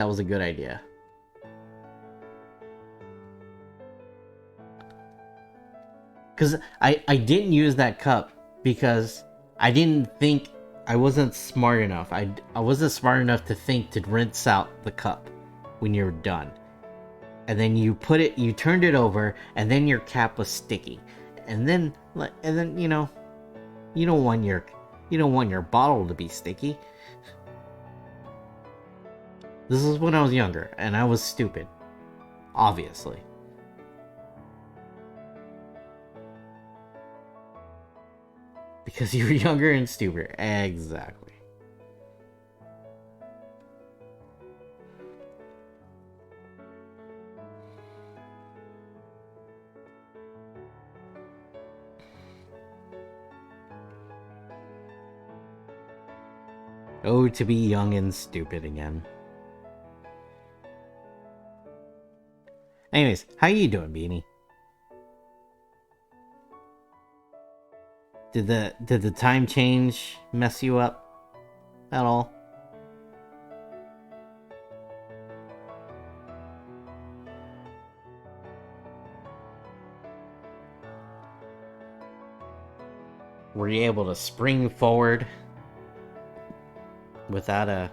That was a good idea. Because I didn't use that cup because I didn't think, I wasn't smart enough. I wasn't smart enough to think to rinse out the cup when you're done. And then you turned it over, and then your cap was sticky. And then you don't want your bottle to be sticky. This is when I was younger, and I was stupid. Obviously. Because you were younger and stupider. Exactly. Oh, to be young and stupid again. Anyways, how you doing, Beanie? Did the time change mess you up at all? Were you able to spring forward without a...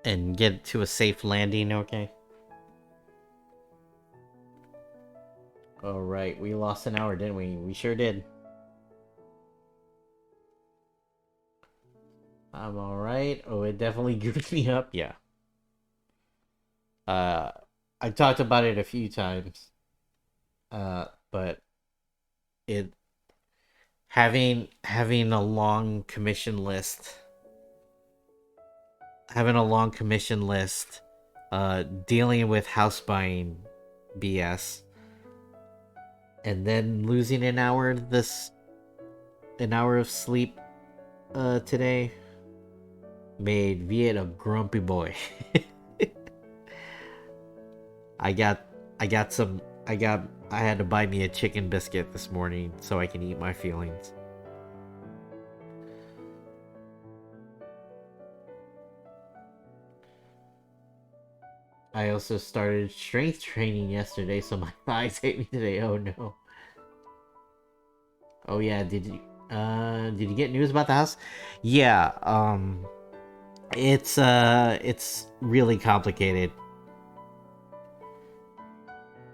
and get to a safe landing, okay? Alright, we lost an hour, didn't we? We sure did. I'm alright. Oh, it definitely goofed me up, yeah. I've talked about it a few times. But it... having a long commission list... dealing with house buying BS, and then losing an hour of sleep today made Viet a grumpy boy. I had to buy me a chicken biscuit this morning so I can eat my feelings. I also started strength training yesterday, so my thighs hate me today. Oh no. Oh yeah, did you get news about the house? Yeah, it's really complicated.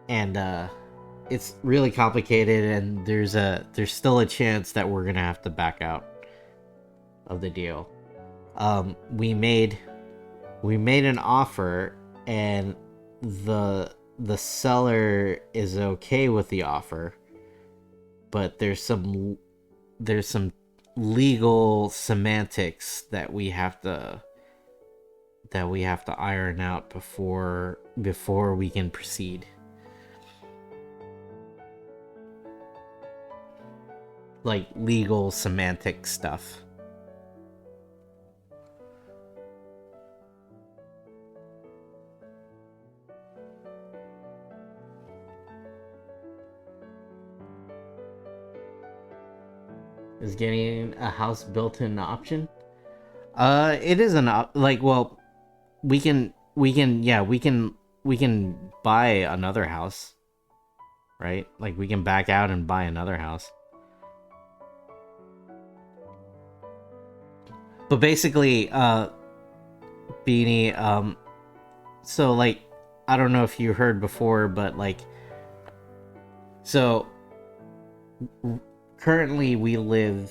And it's really complicated, and there's still a chance that we're gonna have to back out of the deal. We made an offer, and the seller is okay with the offer, but there's some legal semantics that we have to iron out before we can proceed. Like legal semantic stuff. Is getting a house built an option? It is well, we can buy another house, right? Like we can back out and buy another house. But basically, Beanie, so like, I don't know if you heard before, but like, so currently we live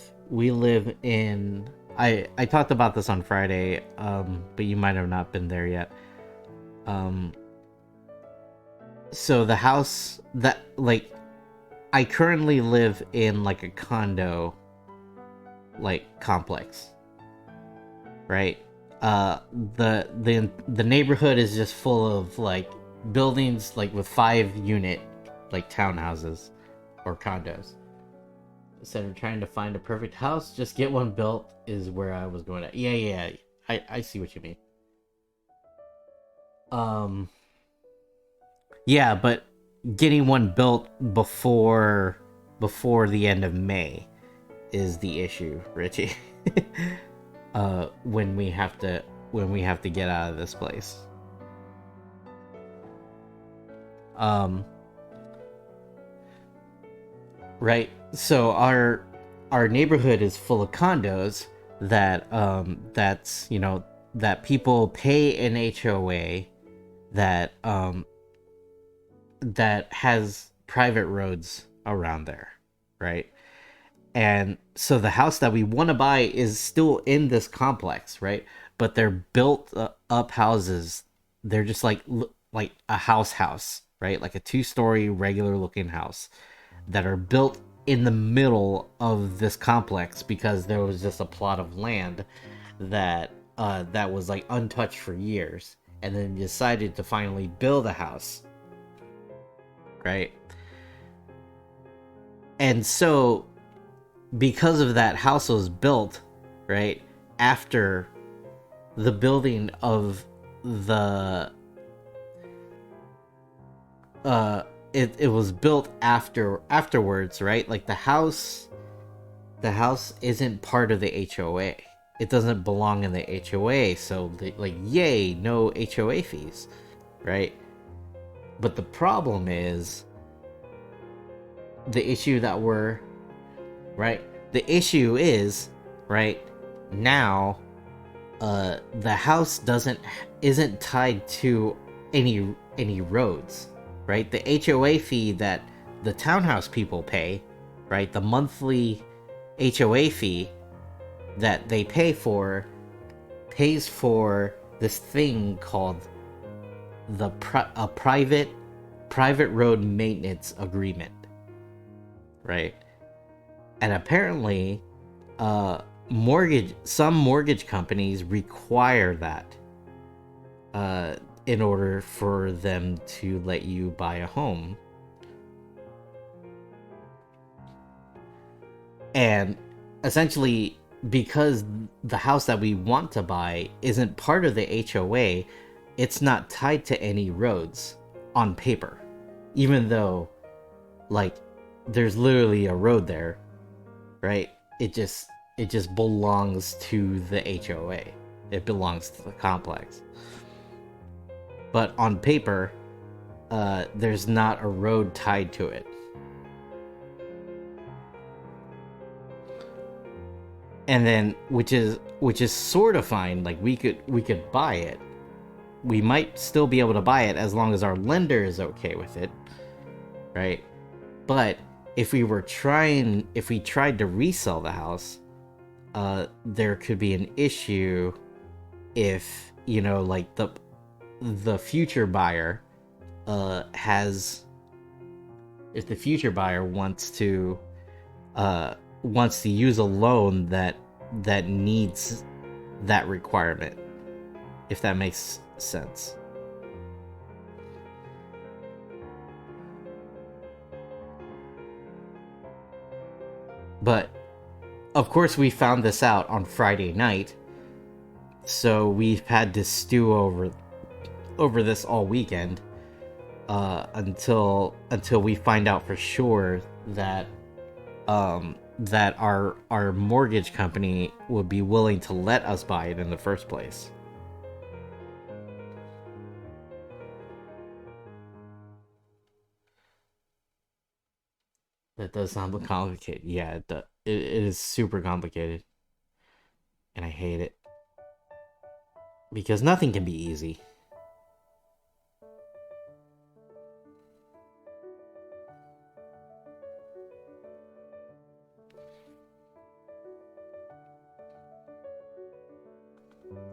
in, I talked about this on Friday, but you might have not been there yet. So the house that, like, I currently live in like a condo like complex, right? The neighborhood is just full of like buildings like with 5-unit like townhouses or condos. Instead of trying to find a perfect house, just get one built is where I was going at. Yeah, I see what you mean. Yeah, but getting one built before the end of May is the issue, Richie. when we have to get out of this place. Um, right. So our neighborhood is full of condos that's that people pay an HOA that that has private roads around there, right? And so the house that we want to buy is still in this complex, right? But they're built up houses. They're just like a house, right? Like a two-story regular looking house that are built in the middle of this complex because there was just a plot of land that was like untouched for years, and then decided to finally build a house, right? And so because of that, house was built right after the building of the it was built afterwards, right? Like the house isn't part of the HOA. It doesn't belong in the HOA, so like yay, no HOA fees, right? But the problem is the issue that we're right. The issue is right now, the house isn't tied to any roads, right? The HOA fee that the townhouse people pay, right? The monthly HOA fee that they pays for this thing called a private road maintenance agreement, right? And apparently, some mortgage companies require that in order for them to let you buy a home. And essentially, because the house that we want to buy isn't part of the HOA, it's not tied to any roads on paper, even though like there's literally a road there, right? It just belongs to the HOA. It belongs to the complex. But on paper, there's not a road tied to it. And then which is sort of fine. Like we could buy it. We might still be able to buy it as long as our lender is okay with it, right? But if we tried to resell the house, there could be an issue if like the future buyer if the future buyer wants to use a loan that needs that requirement, if that makes sense. But of course we found this out on Friday night, so we've had to stew over this all weekend, until we find out for sure that that our mortgage company would be willing to let us buy it in the first place. That does sound complicated. Yeah, it is super complicated, and I hate it because nothing can be easy.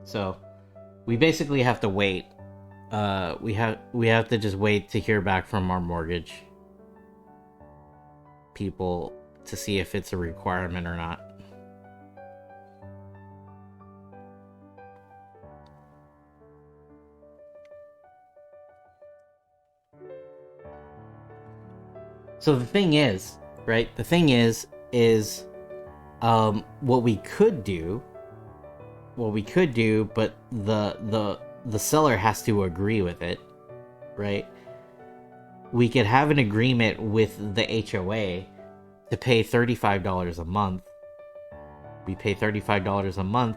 So we basically have to wait. We have to just wait to hear back from our mortgage people to see if it's a requirement or not. So the thing is, right? The thing is what we could do, but the seller has to agree with it, right? We could have an agreement with the HOA to pay $35 a month. We pay $35 a month,